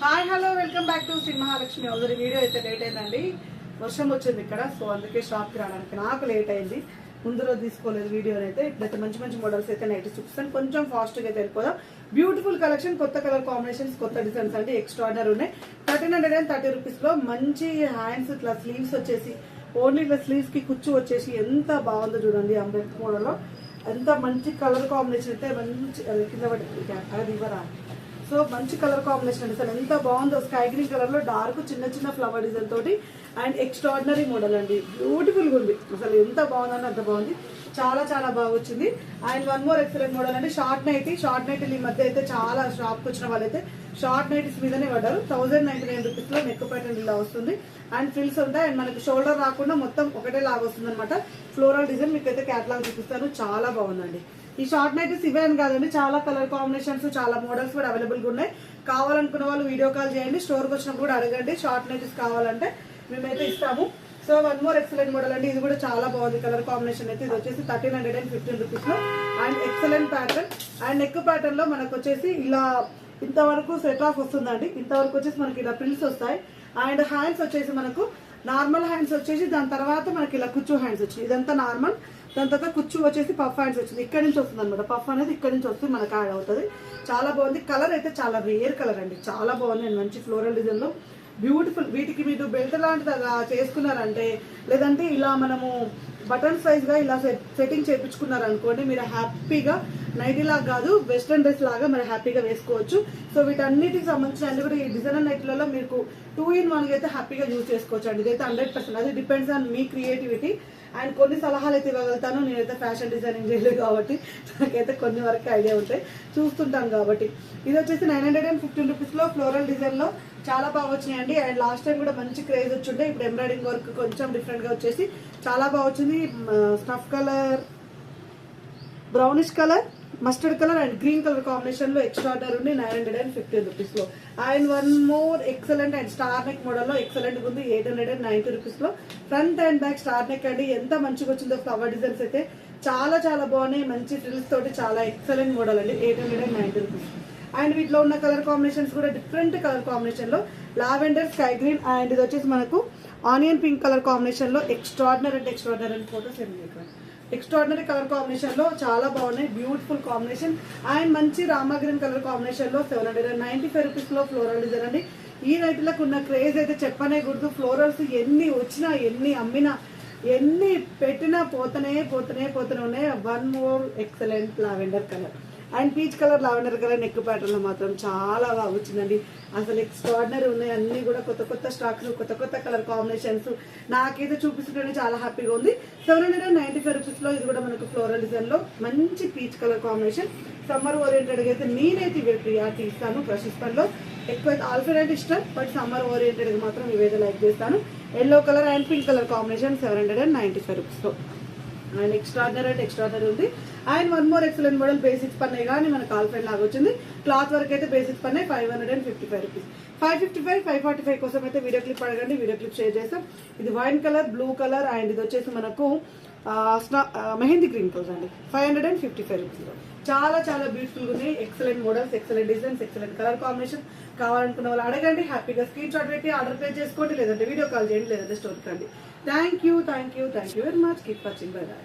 Hi hello welcome back to Shri Mahalakshmi house. Video అయితే late అయిందండి, వర్షం వచ్చింది ఇక్కడ. సో అందుకే షాప్కి రావడానికి నాకు లేట్ అయింది. ముందు రోజు తీసుకోలేదు వీడియో అయితే. ఇప్పుడైతే మంచి మంచి మోడల్స్ అయితే నైట్ చూపిస్తాను. కొంచెం ఫాస్ట్గా అయితే వెళ్ళిపోదాం. బ్యూటిఫుల్ కలెక్షన్, కొత్త కలర్ కాంబినేషన్స్, కొత్త డిజైన్స్ అంటే ఎక్స్ట్రాడనరీ ఉన్నాయి. 1330 రూపీస్లో మంచి హ్యాండ్స్ ఇట్లా స్లీవ్స్ వచ్చేసి, ఓన్లీ ఇట్లా స్లీవ్స్ కి కుచ్చు వచ్చేసి ఎంత బాగుందో చూడండి. అంబేద్కర్ మోడల్లో ఎంత మంచి కలర్ కాంబినేషన్ అయితే, మంచి కింద పడి అది ఇవ్వరా. సో మంచి కలర్ కాంబినేషన్ అండి, అసలు ఎంత బాగుందో. స్కై గ్రీన్ కలర్ లో డార్క్ చిన్న చిన్న ఫ్లవర్ డిజైన్ తోటి అండ్ ఎక్స్ట్రాడినరీ మోడల్ అండి. బ్యూటిఫుల్ గా ఉంది, అసలు ఎంత బాగుందని అంత బాగుంది. చాలా చాలా బాగా వచ్చింది. And one more excellent model అండి, షార్ట్ నైట్ ఈ మధ్య అయితే చాలా షాప్కి వచ్చిన వాళ్ళైతే షార్ట్ నైటీస్ మీదనే పడ్డారు. 1099 రూపీస్ లో నెక్ ప్యాటర్న్ ఇలా వస్తుంది అండ్ ఫ్రిల్స్ ఉంటాయి. అండ్ మనకి షోల్డర్ రాకుండా మొత్తం ఒకటే లాగా వస్తుంది అనమాట. ఫ్లోరల్ డిజైన్ మీకు అయితే క్యాటలాగ్ చూపిస్తాను, చాలా బాగుందండి. ఈ షార్ట్ నైటీస్ ఇవే అని కాదండి, చాలా కలర్ కాంబినేషన్స్, చాలా మోడల్స్ కూడా అవైలబుల్ గా ఉన్నాయి. కావాలనుకున్న వాళ్ళు వీడియో కాల్ చేయండి, స్టోర్కి వచ్చినప్పుడు కూడా అడగండి. షార్ట్ నైటీస్ కావాలంటే మేమైతే ఇస్తాము. So one more excellent model అండి, ఇది కూడా చాలా బాగుంది కలర్ కాంబినేషన్ అయితే. ఇది వచ్చేసి 1315 రూపీస్ లో and excellent pattern. And neck pattern లో మనకు వచ్చేసి ఇలా ఇంతవరకు సెట్ ఆఫ్ వస్తుందండి. ఇంతవరకు వచ్చేసి మనకి ఇలా ప్రిల్స్ వస్తాయి. అండ్ హ్యాండ్స్ వచ్చేసి మనకు నార్మల్ హ్యాండ్స్ వచ్చేసి, దాని తర్వాత మనకి ఇలా కుచ్చు హ్యాండ్స్ వచ్చింది. ఇదంతా నార్మల్, దాని తర్వాత కుచ్చు వచ్చేసి పఫ్ హ్యాండ్స్ వచ్చింది. ఇక్కడ నుంచి వస్తుంది అనమాట. పఫ్ అనేది ఇక్కడ నుంచి వస్తుంది, మనకు యాడ్ అవుతుంది. చాలా బాగుంది. కలర్ అయితే చాలా రేర్ కలర్ అండి, చాలా బాగుంది. అండ్ మంచి ఫ్లోరల్ డిజైన్ లో బ్యూటిఫుల్. వీటికి మీరు బెల్ట్ లాంటిది అలా చేసుకున్నారంటే, లేదంటే ఇలా మనము బటన్ సైజ్ గా ఇలా సెట్టింగ్ చేయించుకున్నారు అనుకోండి, మీరు హ్యాపీగా నైటీ లాగా కాదు, వెస్ట్రన్ డ్రెస్ లాగా మీరు హ్యాపీగా వేసుకోవచ్చు. సో వీటన్నిటికి సంబంధించిన అన్ని కూడా ఈ డిజైనర్ నైట్లలో మీకు 2-in-1 అయితే హ్యాపీగా యూజ్ చేసుకోవచ్చు అండి. ఇదైతే 100%. అది depends on me creativity. And కొన్ని సలహాలు అయితే ఇవ్వగలుగుతాను, నేనైతే ఫ్యాషన్ డిజైనింగ్ చేయలేదు కాబట్టి నాకైతే కొన్ని వరకు ఐడియా ఉంటాయి, చూస్తుంటాను కాబట్టి. ఇది వచ్చేసి 915 రూపీస్ లో ఫ్లోరల్ డిజైన్ లో చాలా బాగా వచ్చినాయండి. అండ్ లాస్ట్ టైం కూడా మంచి క్రేజ్ వచ్చిండే. ఇప్పుడు ఎంబ్రాయిడింగ్ వర్క్ కొంచెం డిఫరెంట్ గా వచ్చేసి చాలా బాగా వచ్చింది. Snuff colour, brownish colour, mustard colour and green colour combination లో ఎక్స్ట్రాడనరీ ఉంది 915 రూపీస్ లో. And one more excellent and star neck model లో ఎక్సలెంట్ ఉంది 890 రూపీస్ లో. Front and back star neck అండి, ఎంత మంచిగా వచ్చిందో. ఫ్లవర్ డిజైన్స్ అయితే చాలా చాలా బాగున్నాయి, మంచి ఫ్రిల్స్ తోటి చాలా ఎక్సలెంట్ మోడల్ అండి. 890 రూపీస్. అండ్ వీటిలో ఉన్న కలర్ కాంబినేషన్స్ కూడా డిఫరెంట్ కలర్ కాంబినేషన్ లో లావెండర్, స్కై గ్రీన్ అండ్ ఇది వచ్చేసి మనకు ఆనియన్ పింక్ కలర్ కాంబినేషన్ లో ఎక్స్ట్రాడినరీ అంటే extraordinary photos extraordinary colour combination లో చాలా బాగున్నాయి. Beautiful combination. అండ్ మంచి రామా గ్రీన్ కలర్ కాంబినేషన్ లో 795 రూపీస్ లో ఫ్లోరల్ డిజైన్ అండి. ఈ రైతులకు ఉన్న క్రేజ్ అయితే చెప్పనే గుర్తు. ఫ్లోరల్స్ ఎన్ని వచ్చినా, ఎన్ని అమ్మినా, ఎన్ని పెట్టినా పోతనే ఉన్నాయి. One more excellent lavender colour and peach colour lavender colour neck pattern లో మాత్రం చాలా బాగా వచ్చిందండి. అసలు ఎక్స్ట్రాడినరీ ఉన్నాయి అన్ని కూడా. కొత్త స్టాక్స్, కొత్త కలర్ కాంబినేషన్స్ నాకైతే చూపిస్తుంటే చాలా హ్యాపీగా ఉంది. 795 రూపీస్ లో ఇది కూడా మనకు ఫ్లోరల్ డిజైన్ లో మంచి peach colour combination. Summer oriented గా అయితే నేనైతే ఇవి ప్రియారిటీ ఇస్తాను. ప్రశిస్తాన్ లో ఎక్కువ ఆల్ఫర్ అంటే ఇష్టం, బట్ సమ్మర్ ఓరియంటెడ్ గా మాత్రం ఇవైతే లైక్ చేస్తాను. Yellow colour and pink colour combination 795 rupees లో. అండ్ ఎక్స్ట్రాడనరీ అంటే ఎక్స్ట్రాడనరీ ఉంది. And one more excellent model basics పన్నాయి కానీ మనకు ఆల్ఫైన్ లాగా వచ్చింది. క్లాత్ వర్క్ అయితే బేసిక్స్ పన్నాయి 555 రూపీస్. 555, 545 కోసం అయితే వీడియో క్లిప్ అడగండి, వీడియో క్లిప్ షేర్ చేస్తాం. ఇది wine colour, blue colour and ఇది వచ్చేసి మనకు మెహందీ గ్రీన్ కలర్ అండి. 555 రూపీస్ లో చాలా చాలా బ్యూటిఫుల్ గా ఉన్నాయి. Excellent models, excellent designs, excellent colour combination. కావాలనుకున్న వాళ్ళు అడగండి, హ్యాపీగా స్క్రీన్ షాట్ పెట్టి ఆర్డర్ ప్లేస్ చేసుకోండి, లేదంటే వీడియో కాల్ చేయండి, లేదంటే స్టోర్కి రండి. Thank you very much. Keep watching. Bye bye.